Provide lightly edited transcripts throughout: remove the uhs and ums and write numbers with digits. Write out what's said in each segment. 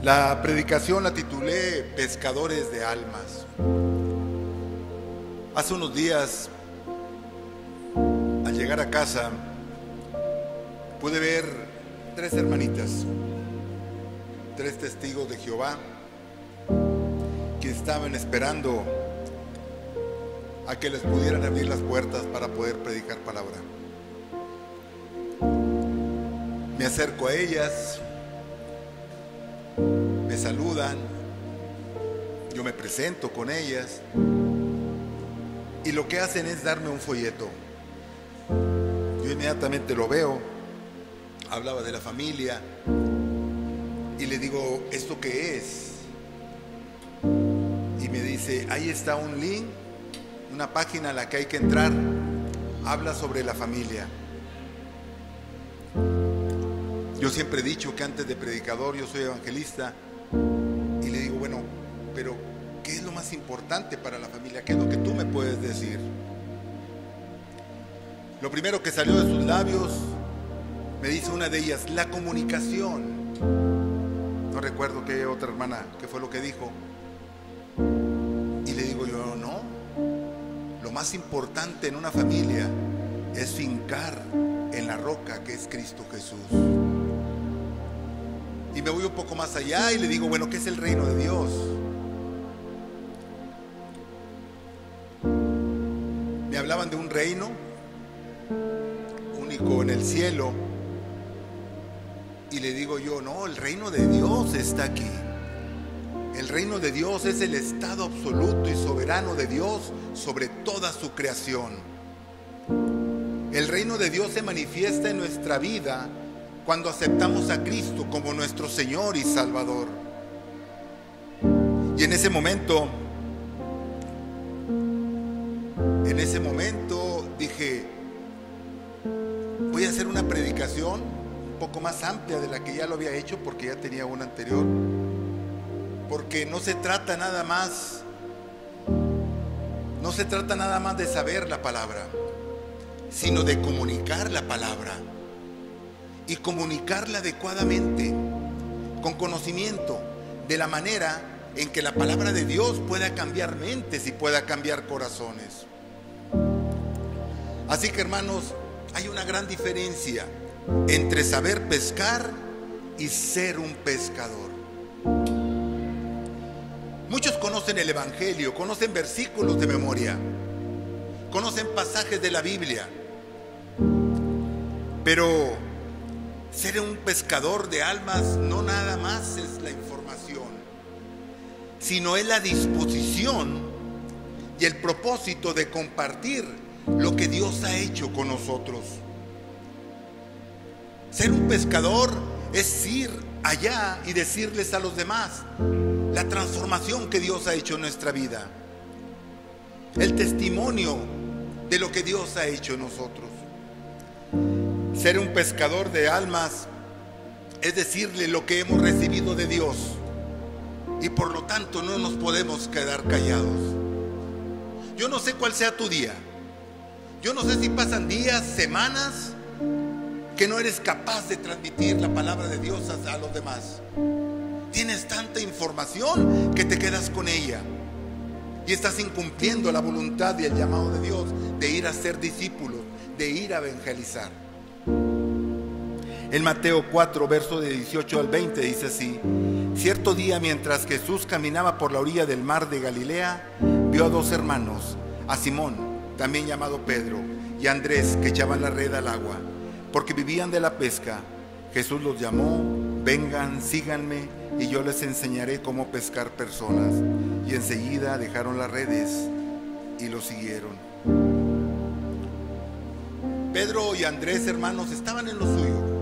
La predicación la titulé Pescadores de Almas. Hace unos días, al llegar a casa, pude ver 3 hermanitas, 3 testigos de Jehová, que estaban esperando a que les pudieran abrir las puertas para poder predicar palabra. Me acerco a ellas, me saludan, yo me presento con ellas y lo que hacen es darme un folleto. Yo inmediatamente lo veo, hablaba de la familia y le digo, ¿esto qué es? Y me dice, ahí está un link, una página a la que hay que entrar, habla sobre la familia. Yo siempre he dicho que antes de predicador yo soy evangelista y le digo, bueno, pero ¿qué es lo más importante para la familia? ¿Qué es lo que tú me puedes decir? Lo primero que salió de sus labios, me dice una de ellas, la comunicación. No recuerdo qué otra hermana, qué fue lo que dijo. Y le digo yo, no, lo más importante en una familia es fincar en la roca que es Cristo Jesús. Y me voy un poco más allá y le digo, bueno, ¿qué es el reino de Dios? Me hablaban de un reino único en el cielo. Y le digo yo, no, el reino de Dios está aquí. El reino de Dios es el estado absoluto y soberano de Dios sobre toda su creación. El reino de Dios se manifiesta en nuestra vida cuando aceptamos a Cristo como nuestro Señor y Salvador. Y en ese momento dije, voy a hacer una predicación un poco más amplia de la que ya lo había hecho, porque ya tenía una anterior. Porque no se trata nada más de saber la palabra, sino de comunicar la palabra y comunicarla adecuadamente, con conocimiento, de la manera en que la palabra de Dios pueda cambiar mentes y pueda cambiar corazones. Así que, hermanos, hay una gran diferencia entre saber pescar y ser un pescador. Muchos conocen el Evangelio, conocen versículos de memoria, conocen pasajes de la Biblia, pero ser un pescador de almas no nada más es la información, sino es la disposición y el propósito de compartir lo que Dios ha hecho con nosotros. Ser un pescador es ir allá y decirles a los demás la transformación que Dios ha hecho en nuestra vida, el testimonio de lo que Dios ha hecho en nosotros. Ser un pescador de almas es decirle lo que hemos recibido de Dios, y por lo tanto no nos podemos quedar callados. Yo no sé cuál sea tu día, yo no sé si pasan días, semanas que no eres capaz de transmitir la palabra de Dios a los demás. Tienes tanta información que te quedas con ella y estás incumpliendo la voluntad y el llamado de Dios de ir a ser discípulos, de ir a evangelizar. En Mateo 4, verso de 18 al 20 dice así: cierto día, mientras Jesús caminaba por la orilla del mar de Galilea, vio a 2 hermanos, a Simón, también llamado Pedro, y a Andrés, que echaban la red al agua, porque vivían de la pesca. Jesús los llamó: vengan, síganme, y yo les enseñaré cómo pescar personas. Y enseguida dejaron las redes y lo siguieron. Pedro y Andrés, hermanos, estaban en lo suyo,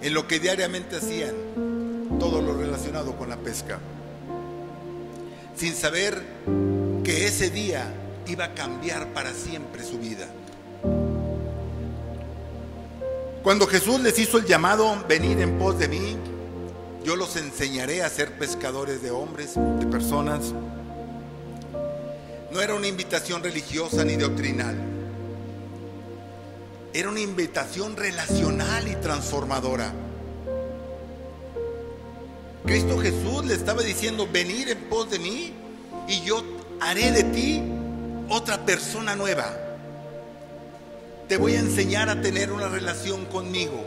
en lo que diariamente hacían, todo lo relacionado con la pesca, sin saber que ese día iba a cambiar para siempre su vida. Cuando Jesús les hizo el llamado: venid en pos de mí, yo los enseñaré a ser pescadores de hombres, de personas, no era una invitación religiosa ni doctrinal. Era una invitación relacional y transformadora. Cristo Jesús le estaba diciendo: venir en pos de mí y yo haré de ti otra persona nueva. Te voy a enseñar a tener una relación conmigo.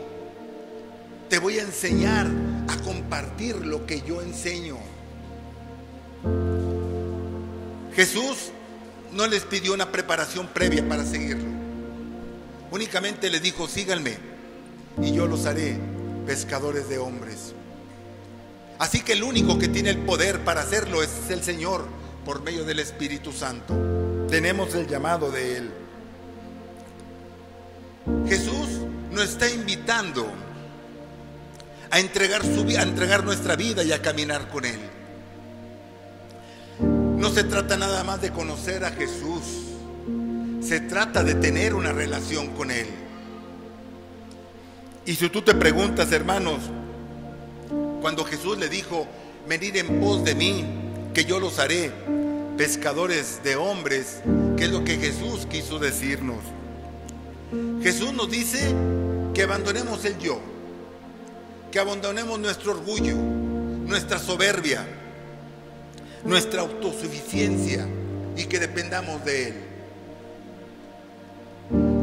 Te voy a enseñar a compartir lo que yo enseño. Jesús no les pidió una preparación previa para seguirlo. Únicamente les dijo: síganme y yo los haré pescadores de hombres. Así que el único que tiene el poder para hacerlo es el Señor, por medio del Espíritu Santo. Tenemos el llamado de Él. Jesús nos está invitando a entregar nuestra vida y a caminar con Él. No se trata nada más de conocer a Jesús, se trata de tener una relación con Él. Y si tú te preguntas, hermanos, cuando Jesús le dijo: venid en pos de mí, que yo los haré pescadores de hombres, ¿qué es lo que Jesús quiso decirnos? Jesús nos dice que abandonemos el yo, que abandonemos nuestro orgullo, nuestra soberbia, nuestra autosuficiencia, y que dependamos de Él.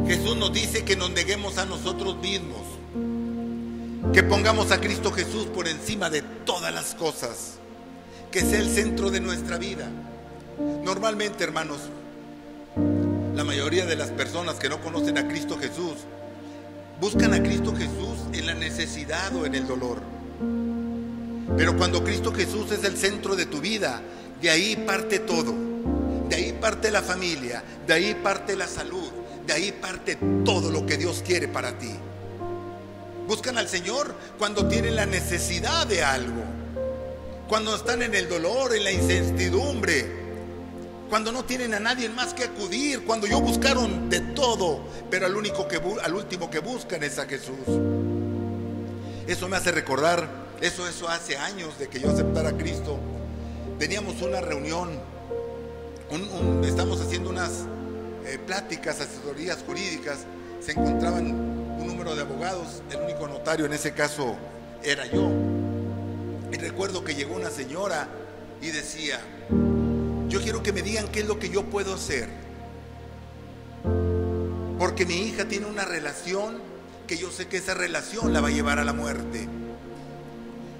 Jesús nos dice que nos neguemos a nosotros mismos, que pongamos a Cristo Jesús por encima de todas las cosas, que sea el centro de nuestra vida. Normalmente, hermanos, la mayoría de las personas que no conocen a Cristo Jesús buscan a Cristo Jesús en la necesidad o en el dolor. Pero cuando Cristo Jesús es el centro de tu vida, de ahí parte todo. De ahí parte la familia, de ahí parte la salud, de ahí parte todo lo que Dios quiere para ti. Buscan al Señor cuando tienen la necesidad de algo, cuando están en el dolor, en la incertidumbre, cuando no tienen a nadie más que acudir, cuando ellos buscaron de todo, pero al último que buscan es a Jesús. Eso me hace recordar, eso hace años de que yo aceptara a Cristo. Teníamos una reunión, estamos haciendo unas pláticas, asesorías jurídicas. Se encontraban un número de abogados, el único notario en ese caso era yo. Y recuerdo que llegó una señora y decía: yo quiero que me digan qué es lo que yo puedo hacer, porque mi hija tiene una relación que yo sé que esa relación la va a llevar a la muerte.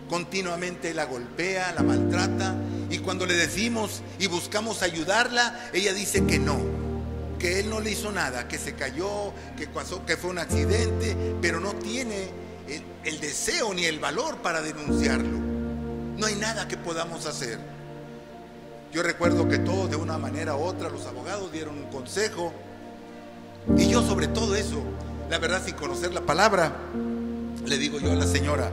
Continuamente la golpea, la maltrata, y cuando le decimos y buscamos ayudarla, ella dice que no, que él no le hizo nada, que se cayó, que pasó, que fue un accidente, pero no tiene el deseo ni el valor para denunciarlo. No hay nada que podamos hacer. Yo recuerdo que todos, de una manera u otra, los abogados dieron un consejo, y yo, sobre todo eso, la verdad, sin conocer la palabra, le digo yo a la señora: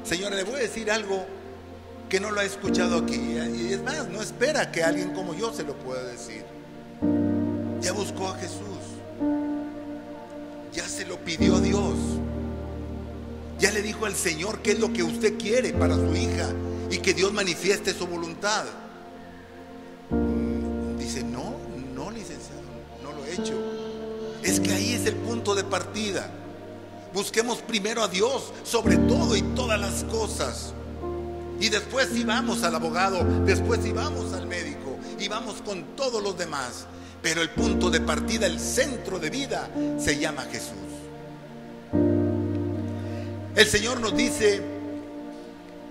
señora, le voy a decir algo que no lo ha escuchado aquí, y es más, no espera que alguien como yo se lo pueda decir. Ya buscó a Jesús, ya se lo pidió a Dios, ya le dijo al Señor qué es lo que usted quiere para su hija y que Dios manifieste su voluntad. Dice: no, licenciado, no lo he hecho. Es que ahí es el punto de partida. Busquemos primero a Dios sobre todo y todas las cosas, y después sí vamos al abogado, después sí vamos al médico, y vamos con todos los demás. Pero el punto de partida, el centro de vida, se llama Jesús. El Señor nos dice,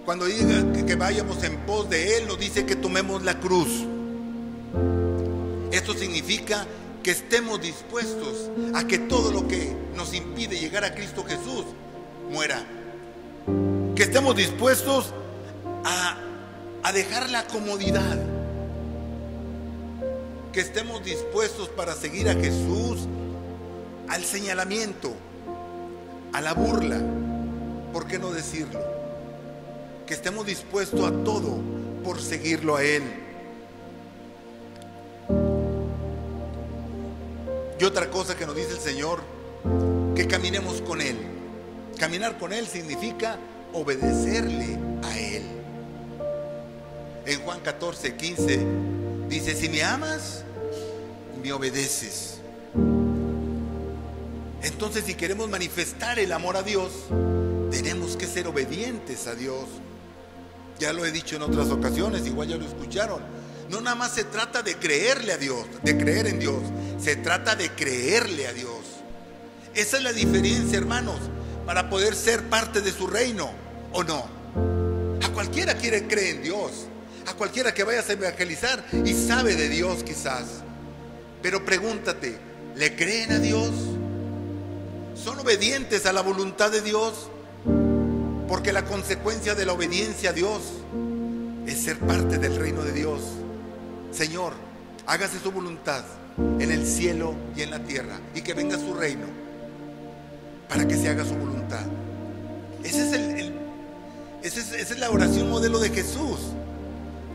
cuando diga que vayamos en pos de Él, nos dice que tomemos la cruz. Esto significa que estemos dispuestos a que todo lo que nos impide llegar a Cristo Jesús muera. Que estemos dispuestos a dejar la comodidad. Que estemos dispuestos para seguir a Jesús al señalamiento, a la burla, ¿por qué no decirlo? Que estemos dispuestos a todo por seguirlo a Él. Y otra cosa que nos dice el Señor, que caminemos con Él. Caminar con Él significa obedecerle a Él. En Juan 14:15 dice: si me amas, me obedeces. Entonces, si queremos manifestar el amor a Dios, tenemos que ser obedientes a Dios. Ya lo he dicho en otras ocasiones, igual ya lo escucharon. No nada más se trata de creerle a Dios, de creer en Dios. Se trata de creerle a Dios. Esa es la diferencia, hermanos, para poder ser parte de su reino, ¿o no? A cualquiera quiere creer en Dios. A cualquiera que vayas a evangelizar y sabe de Dios quizás. Pero pregúntate, ¿le creen a Dios? ¿Son obedientes a la voluntad de Dios? Porque la consecuencia de la obediencia a Dios es ser parte del reino de Dios. Señor, hágase su voluntad en el cielo y en la tierra, y que venga su reino para que se haga su voluntad. Esa es la oración modelo de Jesús,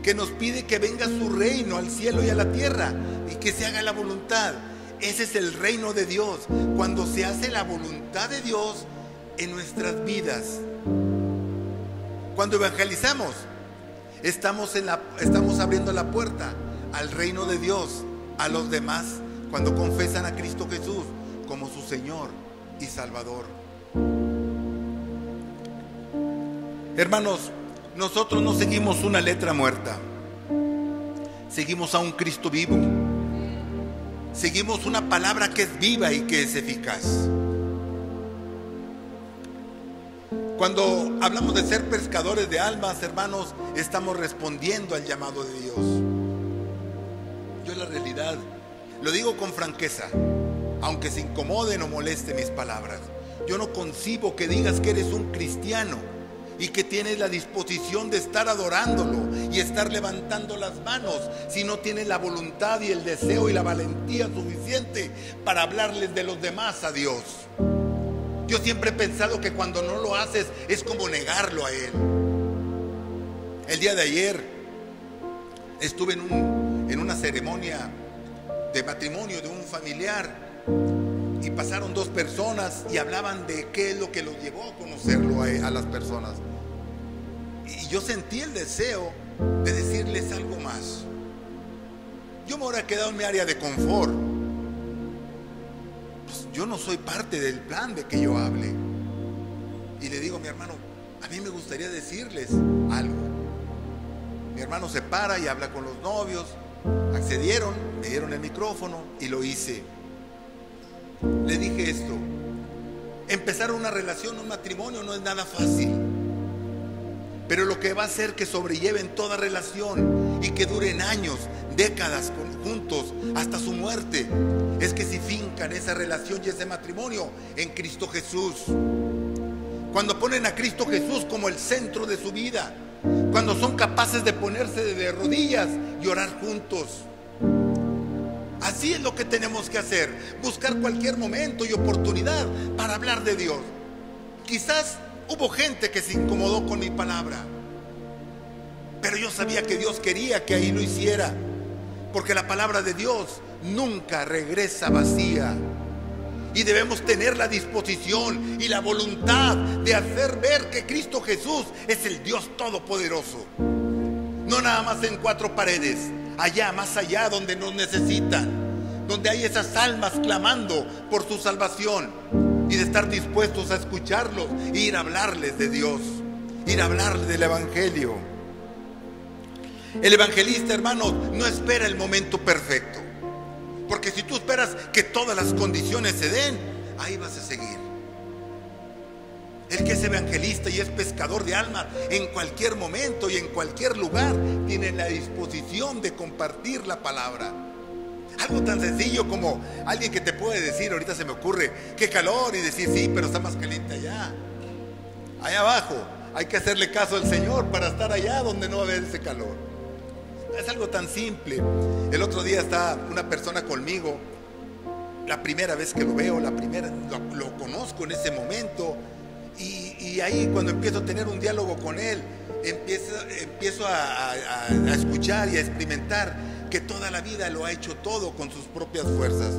que nos pide que venga su reino al cielo y a la tierra y que se haga la voluntad. Ese es el reino de Dios, cuando se hace la voluntad de Dios en nuestras vidas. Cuando evangelizamos, estamos abriendo la puerta al reino de Dios a los demás, cuando confesan a Cristo Jesús como su Señor y Salvador. Hermanos, nosotros no seguimos una letra muerta, seguimos a un Cristo vivo, seguimos una palabra que es viva y que es eficaz. Cuando hablamos de ser pescadores de almas, hermanos, estamos respondiendo al llamado de Dios. Yo la realidad, lo digo con franqueza, aunque se incomoden o molesten mis palabras, yo no concibo que digas que eres un cristiano y que tienes la disposición de estar adorándolo y estar levantando las manos si no tienes la voluntad y el deseo y la valentía suficiente para hablarles de los demás a Dios. Yo siempre he pensado que cuando no lo haces es como negarlo a Él. El día de ayer estuve en una ceremonia de matrimonio de un familiar y pasaron dos personas y hablaban de qué es lo que los llevó a conocerlo a las personas. Y yo sentí el deseo de decirles algo más. Yo me hubiera quedado en mi área de confort. Pues yo no soy parte del plan de que yo hable. Y le digo a mi hermano, a mí me gustaría decirles algo. Mi hermano se para y habla con los novios. Accedieron, me dieron el micrófono y lo hice. Le dije esto: empezar una relación, un matrimonio no es nada fácil, pero lo que va a hacer que sobrelleven toda relación y que duren años, décadas juntos hasta su muerte, es que si fincan esa relación y ese matrimonio en Cristo Jesús. Cuando ponen a Cristo Jesús como el centro de su vida, cuando son capaces de ponerse de rodillas y orar juntos. Así es lo que tenemos que hacer, buscar cualquier momento y oportunidad para hablar de Dios. Quizás hubo gente que se incomodó con mi palabra, pero yo sabía que Dios quería que ahí lo hiciera, porque la palabra de Dios nunca regresa vacía. Y debemos tener la disposición y la voluntad de hacer ver que Cristo Jesús es el Dios Todopoderoso. No nada más en cuatro paredes, allá, más allá, donde nos necesitan, donde hay esas almas clamando por su salvación, y de estar dispuestos a escucharlos e ir a hablarles de Dios, ir a hablarles del Evangelio. El evangelista, hermanos, no espera el momento perfecto, porque si tú esperas que todas las condiciones se den, ahí vas a seguir. El que es evangelista y es pescador de almas, en cualquier momento y en cualquier lugar, tiene la disposición de compartir la palabra. Algo tan sencillo como alguien que te puede decir, ahorita se me ocurre, qué calor, y decir, sí, pero está más caliente allá abajo. Hay que hacerle caso al Señor para estar allá donde no va a haber ese calor. Es algo tan simple. El otro día está una persona conmigo, la primera vez que lo veo, lo conozco en ese momento, y ahí cuando empiezo a tener un diálogo con él, empiezo a escuchar y a experimentar que toda la vida lo ha hecho todo con sus propias fuerzas.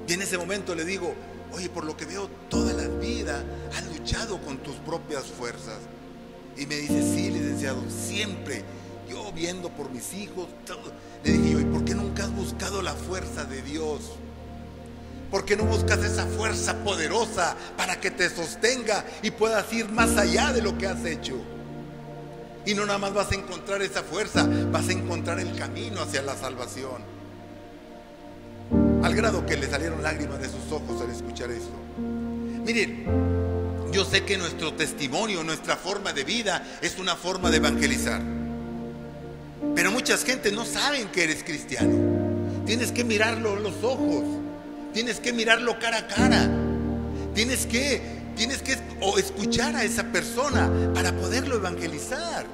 Y en ese momento le digo, oye, por lo que veo, toda la vida has luchado con tus propias fuerzas. Y me dice, sí, licenciado, siempre. Yo viendo por mis hijos, todo. Le dije yo, ¿y por qué nunca has buscado la fuerza de Dios? ¿Por qué no buscas esa fuerza poderosa para que te sostenga y puedas ir más allá de lo que has hecho? Y no nada más vas a encontrar esa fuerza, vas a encontrar el camino hacia la salvación. Al grado que le salieron lágrimas de sus ojos al escuchar esto. Miren, yo sé que nuestro testimonio, nuestra forma de vida es una forma de evangelizar. Pero muchas gentes no saben que eres cristiano. Tienes que mirarlo a los ojos. Tienes que mirarlo cara a cara. Tienes que escuchar a esa persona para poderlo evangelizar.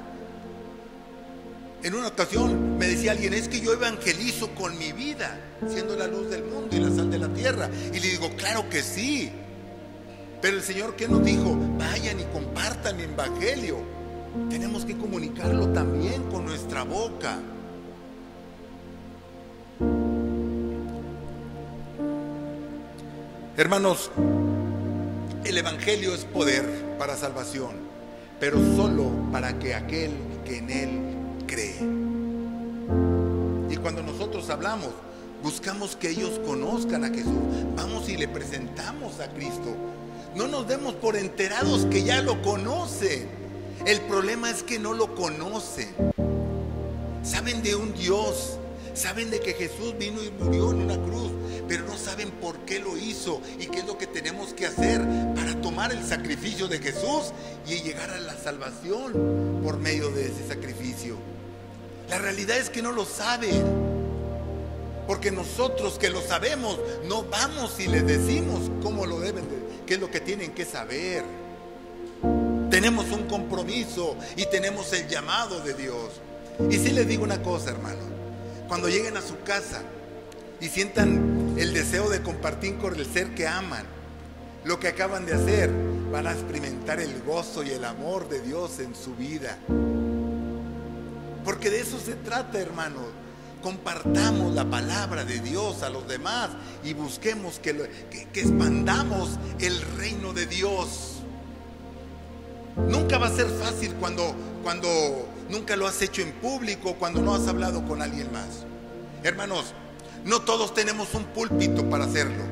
En una ocasión me decía alguien: es que yo evangelizo con mi vida, siendo la luz del mundo y la sal de la tierra. Y le digo: claro que sí. Pero el Señor, ¿qué nos dijo? Vayan y compartan mi evangelio. Tenemos que comunicarlo también con nuestra boca. Hermanos, el evangelio es poder para salvación, pero solo para que aquel que en él cree. Y cuando nosotros hablamos, buscamos que ellos conozcan a Jesús. Vamos y le presentamos a Cristo. No nos demos por enterados que ya lo conocen. El problema es que no lo conocen. Saben de un Dios, saben de que Jesús vino y murió en una cruz, pero no saben por qué lo hizo y qué es lo que tenemos que hacer para tomar el sacrificio de Jesús y llegar a la salvación por medio de ese sacrificio. La realidad es que no lo saben, porque nosotros que lo sabemos no vamos y les decimos cómo lo deben de, qué es lo que tienen que saber. Tenemos un compromiso y tenemos el llamado de Dios. Y sí les digo una cosa, hermano: cuando lleguen a su casa y sientan el deseo de compartir con el ser que aman lo que acaban de hacer, van a experimentar el gozo y el amor de Dios en su vida. Porque de eso se trata, hermanos. Compartamos la palabra de Dios a los demás y busquemos que expandamos el reino de Dios. Nunca va a ser fácil cuando nunca lo has hecho en público, cuando no has hablado con alguien más. Hermanos, no todos tenemos un púlpito para hacerlo.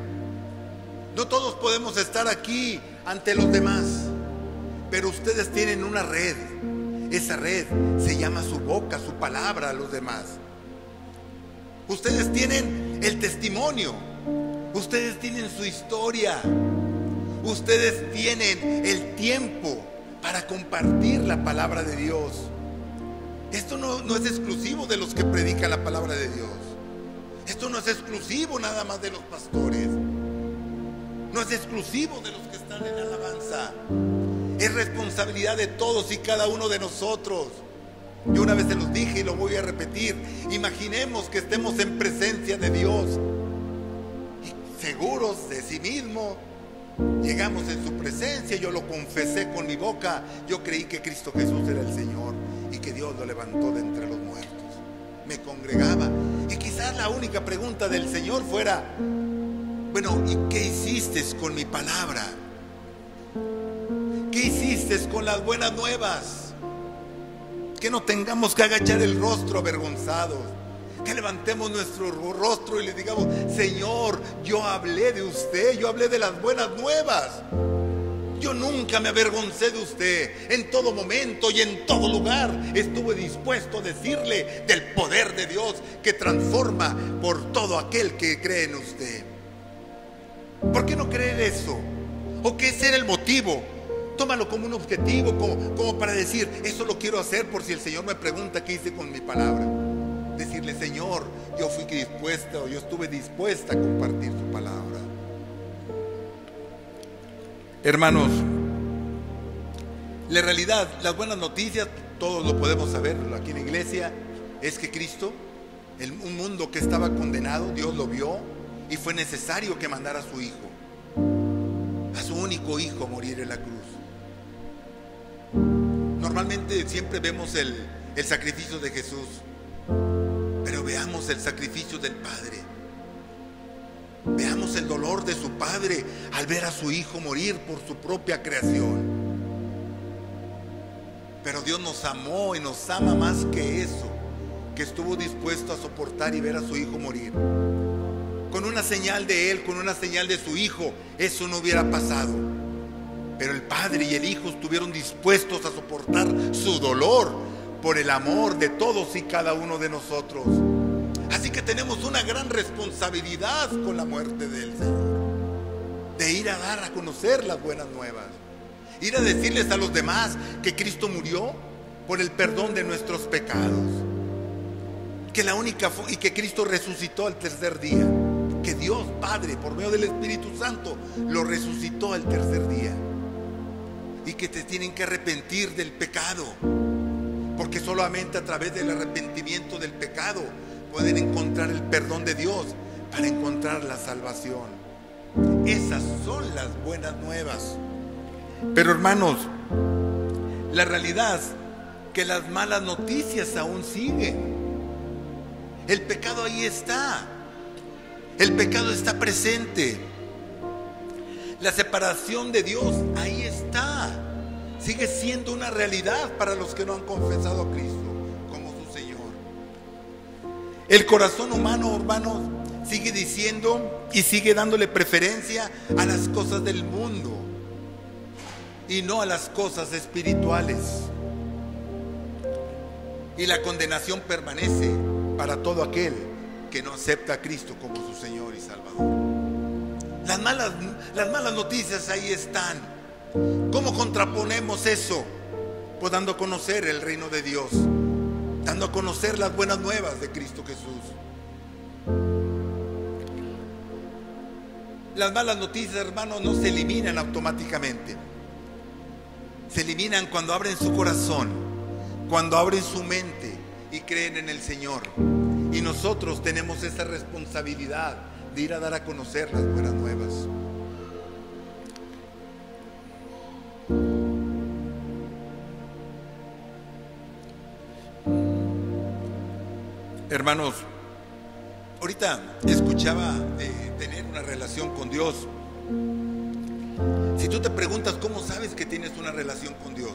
No todos podemos estar aquí ante los demás. Pero ustedes tienen una red. Esa red se llama su boca, su palabra a los demás. Ustedes tienen el testimonio. Ustedes tienen su historia. Ustedes tienen el tiempo para compartir la palabra de Dios. Esto no es exclusivo de los que predican la palabra de Dios. Esto no es exclusivo nada más de los pastores. No es exclusivo de los que están en alabanza. Es responsabilidad de todos y cada uno de nosotros. Yo una vez se los dije y lo voy a repetir: imaginemos que estemos en presencia de Dios y seguros de sí mismo. Llegamos en su presencia, yo lo confesé con mi boca, yo creí que Cristo Jesús era el Señor y que Dios lo levantó de entre los muertos. Me congregaba y quizás la única pregunta del Señor fuera: bueno, ¿y qué hiciste con mi palabra? ¿Qué hiciste con las buenas nuevas? Que no tengamos que agachar el rostro avergonzados, que levantemos nuestro rostro y le digamos: Señor, yo hablé de usted, yo hablé de las buenas nuevas. Yo nunca me avergoncé de usted. En todo momento y en todo lugar estuve dispuesto a decirle del poder de Dios que transforma por todo aquel que cree en usted. ¿Por qué no creer eso? ¿O qué ser el motivo? Tómalo como un objetivo, como para decir: eso lo quiero hacer por si el Señor me pregunta qué hice con mi palabra. Decirle: Señor, yo fui dispuesta, o yo estuve dispuesta a compartir su palabra. Hermanos, la realidad, las buenas noticias, todos lo podemos saber aquí en la iglesia, es que Cristo, un mundo que estaba condenado, Dios lo vio y fue necesario que mandara a su Hijo, a su único Hijo, a morir en la cruz. Normalmente siempre vemos el sacrificio de Jesús, pero veamos el sacrificio del Padre. Veamos el dolor de su Padre al ver a su Hijo morir por su propia creación. Pero Dios nos amó y nos ama más que eso, que estuvo dispuesto a soportar y ver a su Hijo morir. Con una señal de Él, con una señal de su Hijo, eso no hubiera pasado. Pero el Padre y el Hijo estuvieron dispuestos a soportar su dolor por el amor de todos y cada uno de nosotros. Así que tenemos una gran responsabilidad con la muerte del Señor, de ir a dar a conocer las buenas nuevas, ir a decirles a los demás que Cristo murió por el perdón de nuestros pecados, que la única y que Cristo resucitó al tercer día, que Dios Padre por medio del Espíritu Santo lo resucitó al tercer día, y que te tienen que arrepentir del pecado, porque solamente a través del arrepentimiento del pecado pueden encontrar el perdón de Dios para encontrar la salvación. Esas son las buenas nuevas. Pero hermanos, la realidad es que las malas noticias aún siguen. El pecado ahí está. El pecado está presente. La separación de Dios ahí está. Sigue siendo una realidad para los que no han confesado a Cristo como su Señor. El corazón humano, hermanos, sigue diciendo y sigue dándole preferencia a las cosas del mundo y no a las cosas espirituales. Y la condenación permanece para todo aquel que no acepta a Cristo como su Señor y Salvador. Las malas noticias ahí están. ¿Cómo contraponemos eso? Pues dando a conocer el reino de Dios, dando a conocer las buenas nuevas de Cristo Jesús. Las malas noticias, hermanos, no se eliminan automáticamente. Se eliminan cuando abren su corazón, cuando abren su mente y creen en el Señor. Y nosotros tenemos esa responsabilidad de ir a dar a conocer las buenas nuevas. Hermanos, ahorita escuchaba de tener una relación con Dios. Si tú te preguntas cómo sabes que tienes una relación con Dios,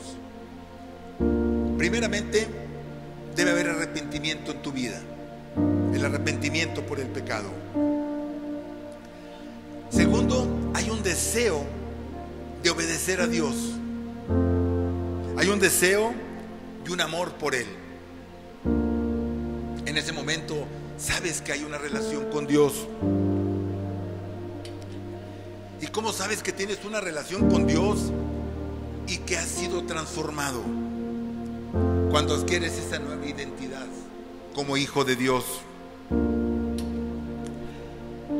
primeramente debe haber arrepentimiento en tu vida, el arrepentimiento por el pecado. Segundo, hay un deseo de obedecer a Dios, hay un deseo y un amor por Él. En ese momento sabes que hay una relación con Dios. ¿Y cómo sabes que tienes una relación con Dios y que has sido transformado? Cuando adquieres esa nueva identidad como hijo de Dios.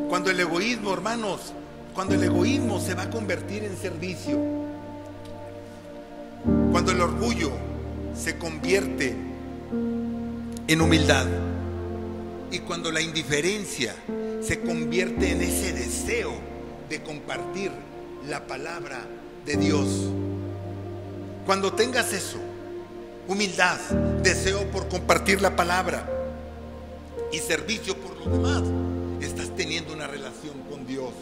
Cuando el egoísmo, hermanos, cuando el egoísmo se va a convertir en servicio, cuando el orgullo se convierte en humildad, y cuando la indiferencia se convierte en ese deseo de compartir la palabra de Dios. Cuando tengas eso, humildad, deseo por compartir la palabra y servicio por los demás, estás teniendo una relación con Dios.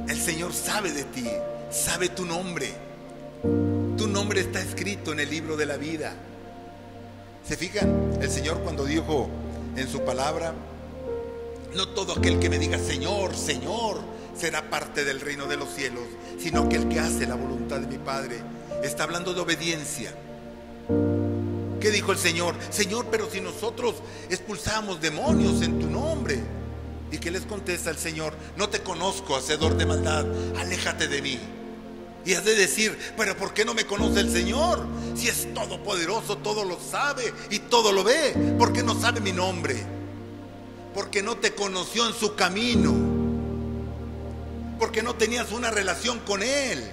El Señor sabe de ti, sabe tu nombre. Tu nombre está escrito en el libro de la vida. ¿Se fijan? El Señor cuando dijo en su palabra: no todo aquel que me diga Señor, Señor, será parte del reino de los cielos, sino que el que hace la voluntad de mi Padre. Está hablando de obediencia. ¿Qué dijo el Señor? Señor, pero si nosotros expulsamos demonios en tu nombre. ¿Y qué les contesta el Señor? No te conozco, hacedor de maldad, aléjate de mí. Y has de decir: pero ¿por qué no me conoce el Señor? Si es todopoderoso, todo lo sabe y todo lo ve. ¿Por qué no sabe mi nombre? Porque no te conoció en su camino, porque no tenías una relación con Él.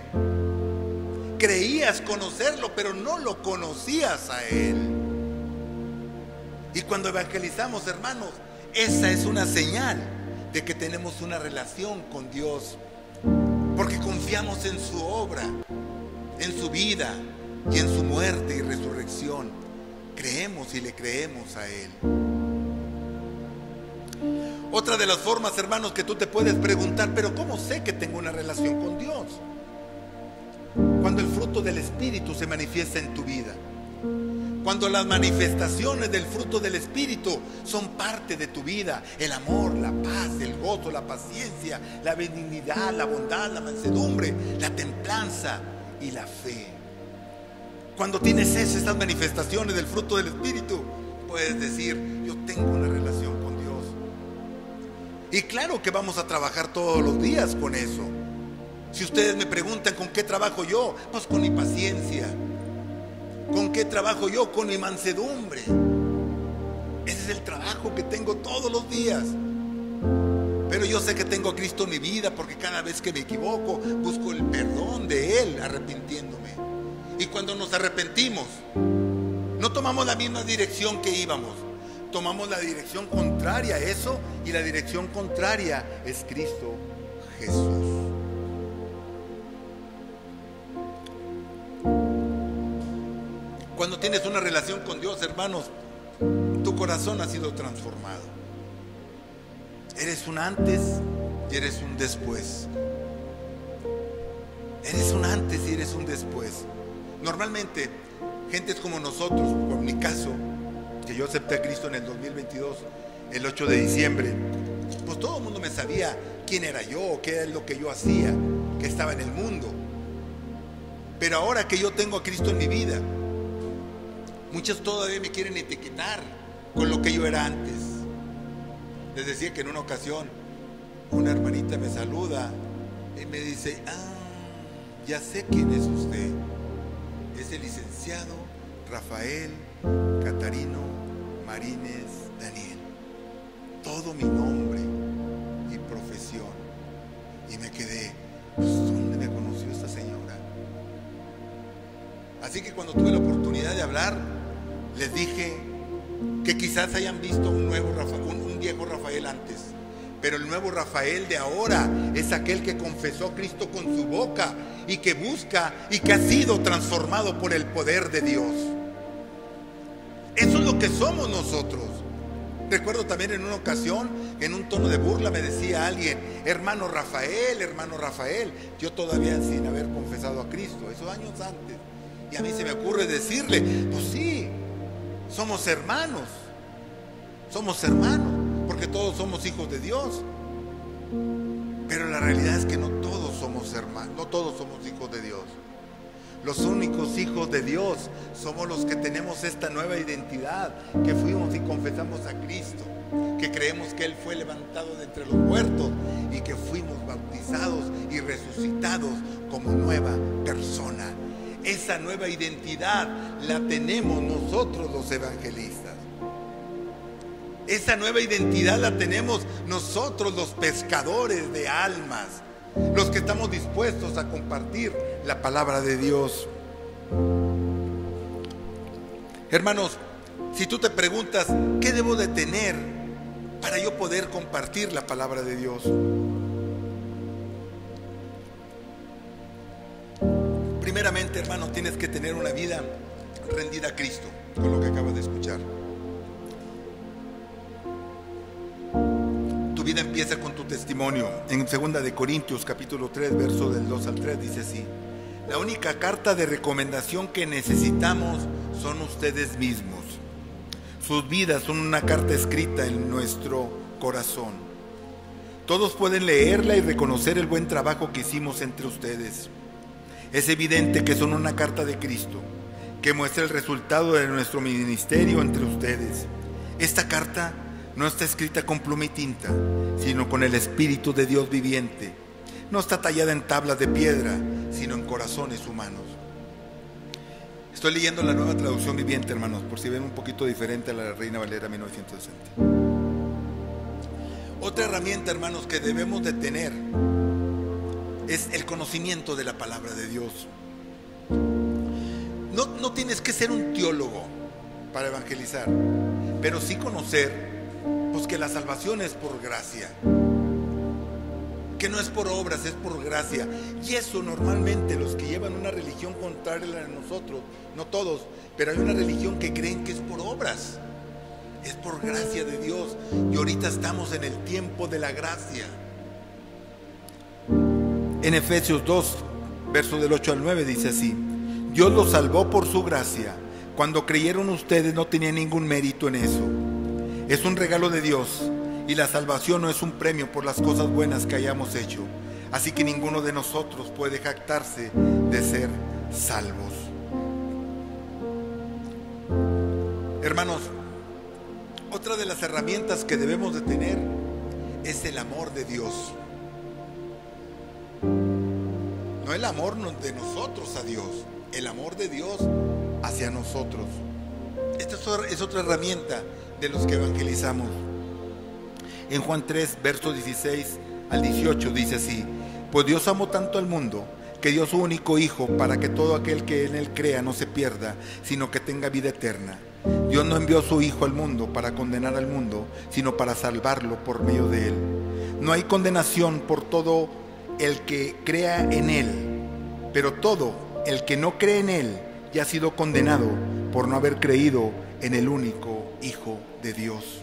Creías conocerlo, pero no lo conocías a Él. Y cuando evangelizamos, hermanos, esa es una señal de que tenemos una relación con Dios, porque confiamos en su obra, en su vida y en su muerte y resurrección. Creemos y le creemos a Él. Otra de las formas, hermanos, que tú te puedes preguntar: pero ¿cómo sé que tengo una relación con Dios? Cuando el fruto del Espíritu se manifiesta en tu vida, cuando las manifestaciones del fruto del Espíritu son parte de tu vida: el amor, la paz, el gozo, la paciencia, la benignidad, la bondad, la mansedumbre, la templanza y la fe. Cuando tienes esas manifestaciones del fruto del Espíritu, puedes decir: yo tengo una relación con Dios. Y claro que vamos a trabajar todos los días con eso. Si ustedes me preguntan con qué trabajo yo, pues con mi paciencia. ¿Con qué trabajo yo? Con mi mansedumbre. Ese es el trabajo que tengo todos los días. Pero yo sé que tengo a Cristo en mi vida, porque cada vez que me equivoco busco el perdón de Él, arrepintiéndome. Y cuando nos arrepentimos, no tomamos la misma dirección que íbamos, tomamos la dirección contraria a eso, y la dirección contraria es Cristo Jesús. Cuando tienes una relación con Dios, hermanos, tu corazón ha sido transformado. Eres un antes y eres un después. Eres un antes y eres un después. Normalmente, gentes como nosotros, por mi caso, que yo acepté a Cristo en el 2022, el 8 de diciembre, pues todo el mundo me sabía quién era yo, qué era lo que yo hacía, que estaba en el mundo. Pero ahora que yo tengo a Cristo en mi vida, muchos todavía me quieren etiquetar con lo que yo era antes. Les decía que en una ocasión una hermanita me saluda y me dice: ya sé quién es usted. Es el licenciado Rafael Catarino Marínez Daniel. Todo mi nombre y profesión. Y me quedé: pues, ¿dónde me conoció esta señora? Así que cuando tuve la oportunidad de hablar, les dije que quizás hayan visto un viejo Rafael antes, pero el nuevo Rafael de ahora es aquel que confesó a Cristo con su boca y que busca y que ha sido transformado por el poder de Dios. Eso es lo que somos nosotros. Recuerdo también en una ocasión, en un tono de burla, me decía alguien: hermano Rafael, hermano Rafael. Yo todavía sin haber confesado a Cristo, esos años antes. Y a mí se me ocurre decirle: pues sí, somos hermanos, porque todos somos hijos de Dios. Pero la realidad es que no todos somos hermanos, no todos somos hijos de Dios. Los únicos hijos de Dios somos los que tenemos esta nueva identidad, que fuimos y confesamos a Cristo, que creemos que Él fue levantado de entre los muertos y que fuimos bautizados y resucitados como nueva persona. Esa nueva identidad la tenemos nosotros los evangelistas. Esa nueva identidad la tenemos nosotros los pescadores de almas, los que estamos dispuestos a compartir la palabra de Dios. Hermanos, si tú te preguntas: ¿qué debo de tener para yo poder compartir la palabra de Dios? Primeramente, hermano, tienes que tener una vida rendida a Cristo, con lo que acabas de escuchar. Tu vida empieza con tu testimonio. En 2 de Corintios capítulo 3, verso del 2 al 3 dice así: la única carta de recomendación que necesitamos son ustedes mismos. Sus vidas son una carta escrita en nuestro corazón. Todos pueden leerla y reconocer el buen trabajo que hicimos entre ustedes. Es evidente que son una carta de Cristo, que muestra el resultado de nuestro ministerio entre ustedes. Esta carta no está escrita con pluma y tinta, sino con el Espíritu de Dios viviente. No está tallada en tablas de piedra, sino en corazones humanos. Estoy leyendo la Nueva Traducción Viviente, hermanos, por si ven un poquito diferente a la Reina Valera 1960. Otra herramienta, hermanos, que debemos de tener es el conocimiento de la palabra de Dios. No tienes que ser un teólogo para evangelizar, pero sí conocer, pues, que la salvación es por gracia, que no es por obras, es por gracia. Y eso normalmente los que llevan una religión contraria a la de nosotros, no todos, pero hay una religión que creen que es por obras. Es por gracia de Dios, y ahorita estamos en el tiempo de la gracia. En Efesios 2, verso del 8 al 9 dice así: Dios los salvó por su gracia. Cuando creyeron ustedes no tenían ningún mérito en eso. Es un regalo de Dios, y la salvación no es un premio por las cosas buenas que hayamos hecho. Así que ninguno de nosotros puede jactarse de ser salvos. Hermanos, otra de las herramientas que debemos de tener es el amor de Dios. No el amor de nosotros a Dios, el amor de Dios hacia nosotros. Esta es otra herramienta de los que evangelizamos. En Juan 3, versos 16 al 18 dice así: pues Dios amó tanto al mundo que dio su único Hijo para que todo aquel que en Él crea no se pierda, sino que tenga vida eterna. Dios no envió a su Hijo al mundo para condenar al mundo, sino para salvarlo por medio de Él. No hay condenación por todo el que crea en Él, pero todo el que no cree en Él ya ha sido condenado por no haber creído en el único Hijo de Dios.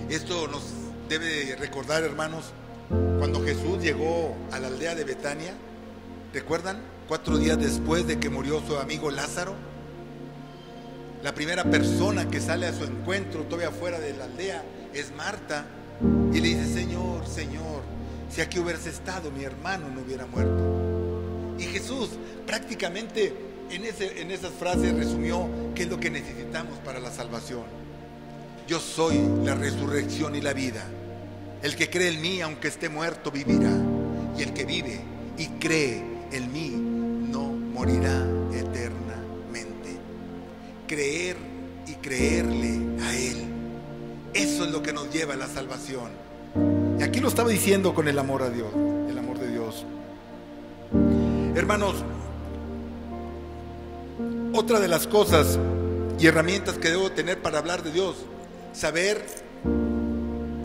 Esto nos debe recordar, hermanos, cuando Jesús llegó a la aldea de Betania. ¿Recuerdan? 4 días después de que murió su amigo Lázaro, la primera persona que sale a su encuentro todavía fuera de la aldea es Marta, y le dice: Señor, Señor, si aquí hubieras estado, mi hermano no hubiera muerto. Y Jesús prácticamente en esas frases resumió qué es lo que necesitamos para la salvación. Yo soy la resurrección y la vida. El que cree en mí, aunque esté muerto, vivirá. Y el que vive y cree en mí no morirá eternamente. Creer y creerle a Él, eso es lo que nos lleva a la salvación. Y aquí lo estaba diciendo con el amor a Dios, el amor de Dios. Hermanos, otra de las cosas y herramientas que debo tener para hablar de Dios, saber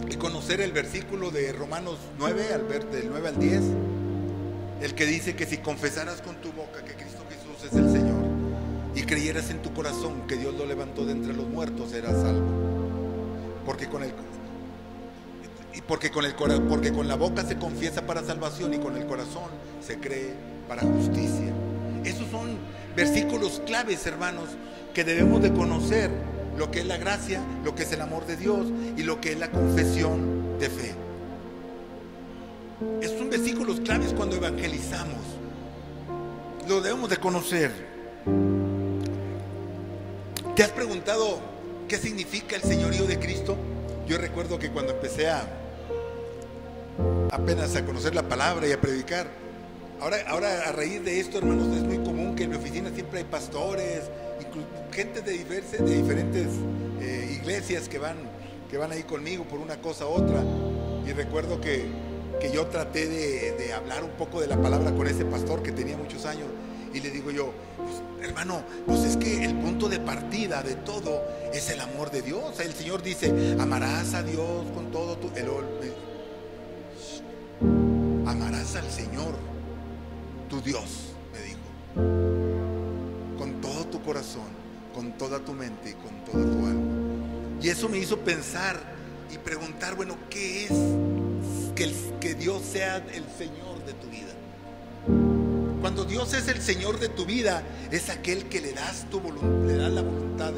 y conocer el versículo de Romanos 9, del 9 al 10, el que dice que si confesaras con tu boca que Cristo Jesús es el Señor y creyeras en tu corazón que Dios lo levantó de entre los muertos, serás salvo. Porque con la boca se confiesa para salvación y con el corazón se cree para justicia. Esos son versículos claves, hermanos, que debemos de conocer: lo que es la gracia, lo que es el amor de Dios y lo que es la confesión de fe. Estos son versículos claves cuando evangelizamos. Lo debemos de conocer. ¿Te has preguntado qué significa el señorío de Cristo? Yo recuerdo que cuando empecé apenas a conocer la palabra y a predicar, ahora a raíz de esto, hermanos, es muy común que en mi oficina siempre hay pastores, gente de diferentes iglesias que van ahí conmigo por una cosa u otra. Y recuerdo que yo traté de hablar un poco de la palabra con ese pastor que tenía muchos años, y le digo yo: pues, hermano, pues es que el punto de partida de todo es el amor de Dios. El Señor dice: amarás a Dios con todo tu... amarás al Señor, tu Dios, me dijo, con todo tu corazón, con toda tu mente y con toda tu alma. Y eso me hizo pensar y preguntar: bueno, ¿qué es que Dios sea el Señor de tu vida? Cuando Dios es el Señor de tu vida, es aquel que le das la voluntad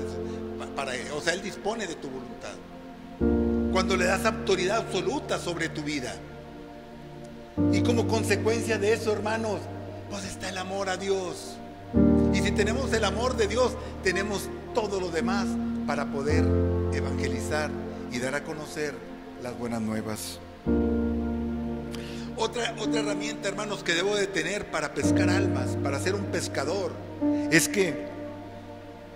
o sea, Él dispone de tu voluntad. Cuando le das autoridad absoluta sobre tu vida. Y como consecuencia de eso, hermanos, pues está el amor a Dios. Y si tenemos el amor de Dios, tenemos todo lo demás para poder evangelizar y dar a conocer las buenas nuevas. Otra herramienta, hermanos, que debo de tener para pescar almas, para ser un pescador, es que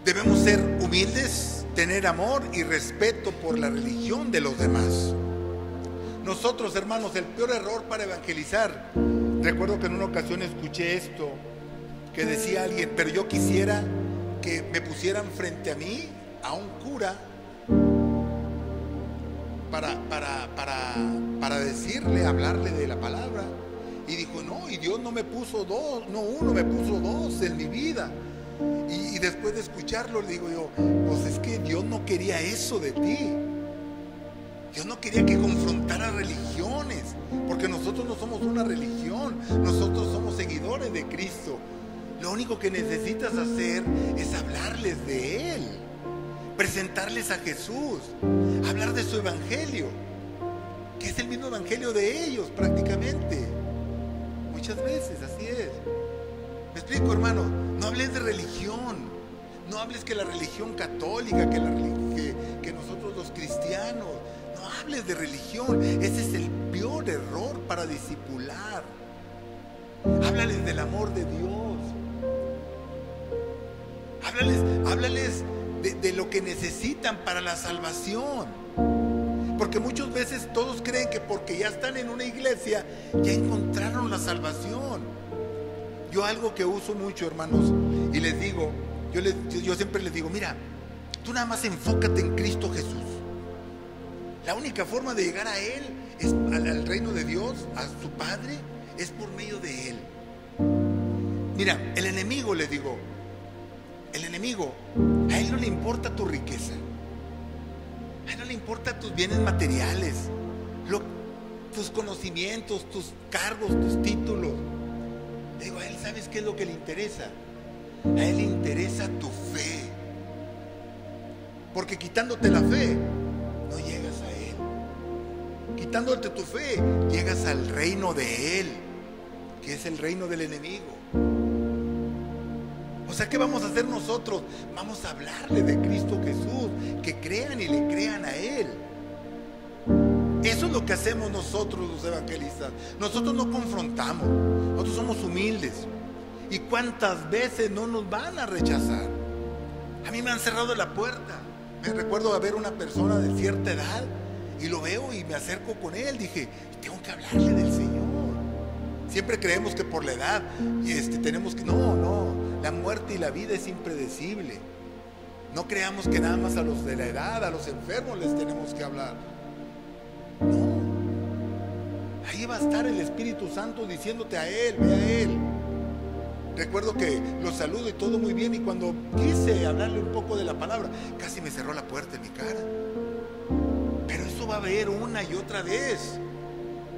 debemos ser humildes, tener amor y respeto por la religión de los demás. Nosotros, hermanos, el peor error para evangelizar, recuerdo que en una ocasión escuché esto, que decía alguien: pero yo quisiera que me pusieran frente a mí, a un cura, para decirle, hablarle de la palabra. Y dijo: no, y Dios no me puso uno, me puso 2 en mi vida. Y después de escucharlo, le digo yo: pues es que Dios no quería eso de ti. Dios no quería que confrontara religiones, porque nosotros no somos una religión, nosotros somos seguidores de Cristo. Lo único que necesitas hacer es hablarles de Él, presentarles a Jesús, hablar de su evangelio, que es el mismo evangelio de ellos prácticamente. Muchas veces así es. ¿Me explico, hermano? No hables de religión, No hables que la religión católica, que nosotros los cristianos. No hables de religión. Ese es el peor error para discipular. Háblales del amor de Dios. Háblales de lo que necesitan para la salvación. Porque muchas veces todos creen que porque ya están en una iglesia ya encontraron la salvación. Yo algo que uso mucho, hermanos, y les digo, yo siempre les digo, mira, tú nada más enfócate en Cristo Jesús. La única forma de llegar a Él, al reino de Dios, a su Padre, es por medio de Él. Mira, el enemigo, les digo, el enemigo, a él no le importa tu riqueza, a él no le importa tus bienes materiales, tus conocimientos, tus cargos, tus títulos. Le digo, a él, ¿sabes qué es lo que le interesa? A él le interesa tu fe, porque quitándote la fe no llegas a Él. Quitándote tu fe llegas al reino de Él, que es el reino del enemigo. O sea, ¿qué vamos a hacer nosotros? Vamos a hablarle de Cristo Jesús, que crean y le crean a Él. Eso es lo que hacemos nosotros los evangelistas. Nosotros no confrontamos, nosotros somos humildes. ¿Y cuántas veces no nos van a rechazar? A mí me han cerrado la puerta. Me recuerdo a ver una persona de cierta edad y lo veo y me acerco con él. Dije, tengo que hablarle del Señor. Siempre creemos que por la edad tenemos que... No, la muerte y la vida es impredecible. No creamos que nada más a los de la edad, a los enfermos les tenemos que hablar. No. Ahí va a estar el Espíritu Santo diciéndote a Él, ve a Él. Recuerdo que lo saludo y todo muy bien, y cuando quise hablarle un poco de la palabra, casi me cerró la puerta en mi cara. Pero eso va a haber una y otra vez.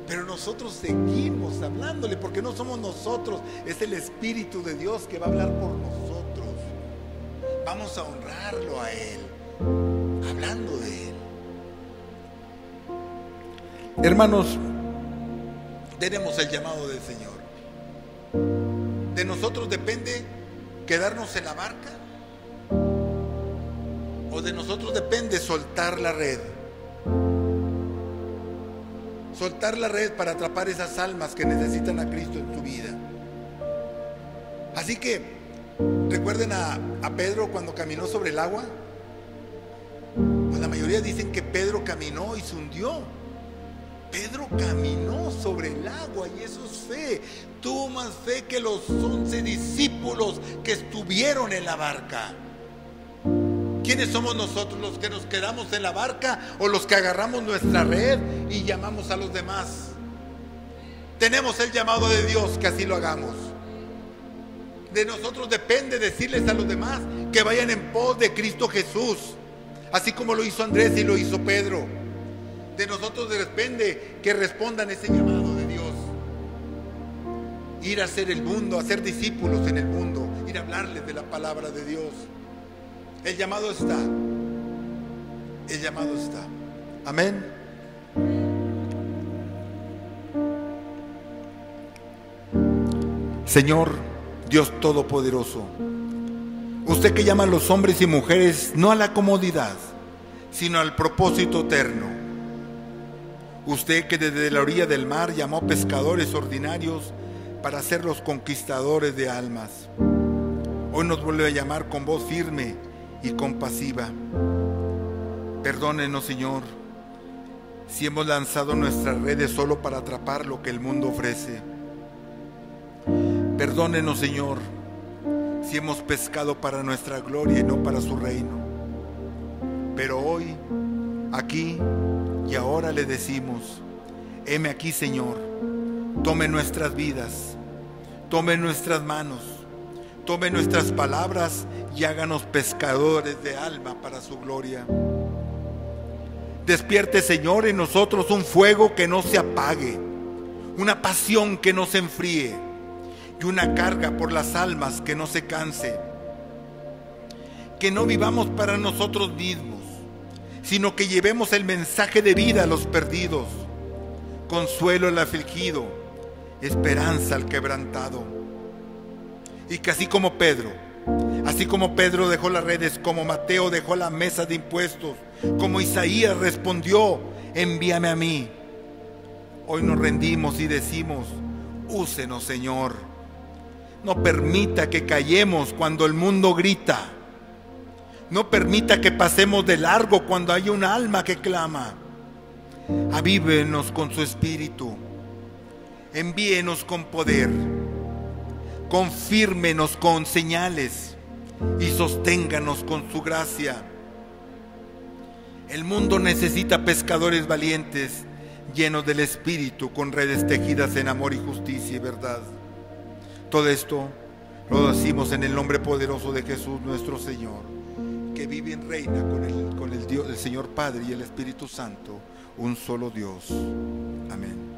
Pero nosotros seguimos hablándole, porque no somos nosotros, es el Espíritu de Dios que va a hablar por nosotros. Vamos a honrarlo a Él, hablando de Él. Hermanos, tenemos el llamado del Señor. De nosotros depende quedarnos en la barca, o de nosotros depende soltar la red. Soltar la red para atrapar esas almas que necesitan a Cristo en su vida. Así que recuerden a Pedro cuando caminó sobre el agua. Pues la mayoría dicen que Pedro caminó y se hundió. Pedro caminó sobre el agua, y eso es fe. Tuvo más fe que los 11 discípulos que estuvieron en la barca. ¿Quiénes somos nosotros, los que nos quedamos en la barca o los que agarramos nuestra red y llamamos a los demás? Tenemos el llamado de Dios que así lo hagamos. De nosotros depende decirles a los demás que vayan en pos de Cristo Jesús, así como lo hizo Andrés y lo hizo Pedro. De nosotros depende que respondan ese llamado de Dios. Ir a hacer el mundo, a ser discípulos en el mundo, ir a hablarles de la palabra de Dios. El llamado está. El llamado está. Amén. Señor Dios Todopoderoso, usted que llama a los hombres y mujeres no a la comodidad, sino al propósito eterno. Usted que desde la orilla del mar llamó pescadores ordinarios para ser los conquistadores de almas, hoy nos vuelve a llamar con voz firme y compasiva. Perdónenos, Señor, si hemos lanzado nuestras redes solo para atrapar lo que el mundo ofrece. Perdónenos, Señor, si hemos pescado para nuestra gloria y no para su reino. Pero hoy, aquí y ahora le decimos: heme aquí, Señor, tome nuestras vidas, tome nuestras manos, tome nuestras palabras y háganos pescadores de alma para su gloria. Despierte, Señor, en nosotros un fuego que no se apague, una pasión que no se enfríe y una carga por las almas que no se canse. Que no vivamos para nosotros mismos, sino que llevemos el mensaje de vida a los perdidos, consuelo al afligido, esperanza al quebrantado. Y que así como Pedro Así como Pedro dejó las redes, como Mateo dejó la mesa de impuestos, como Isaías respondió: envíame a mí. Hoy nos rendimos y decimos: úsenos, Señor. No permita que callemos cuando el mundo grita. No permita que pasemos de largo cuando hay un alma que clama. Avívenos con su espíritu. Envíenos con poder. Confírmenos con señales y sosténganos con su gracia. El mundo necesita pescadores valientes, llenos del Espíritu, con redes tejidas en amor y justicia y verdad. Todo esto lo decimos en el nombre poderoso de Jesús nuestro Señor, que vive y reina con el Dios, el Señor Padre y el Espíritu Santo, un solo Dios. Amén.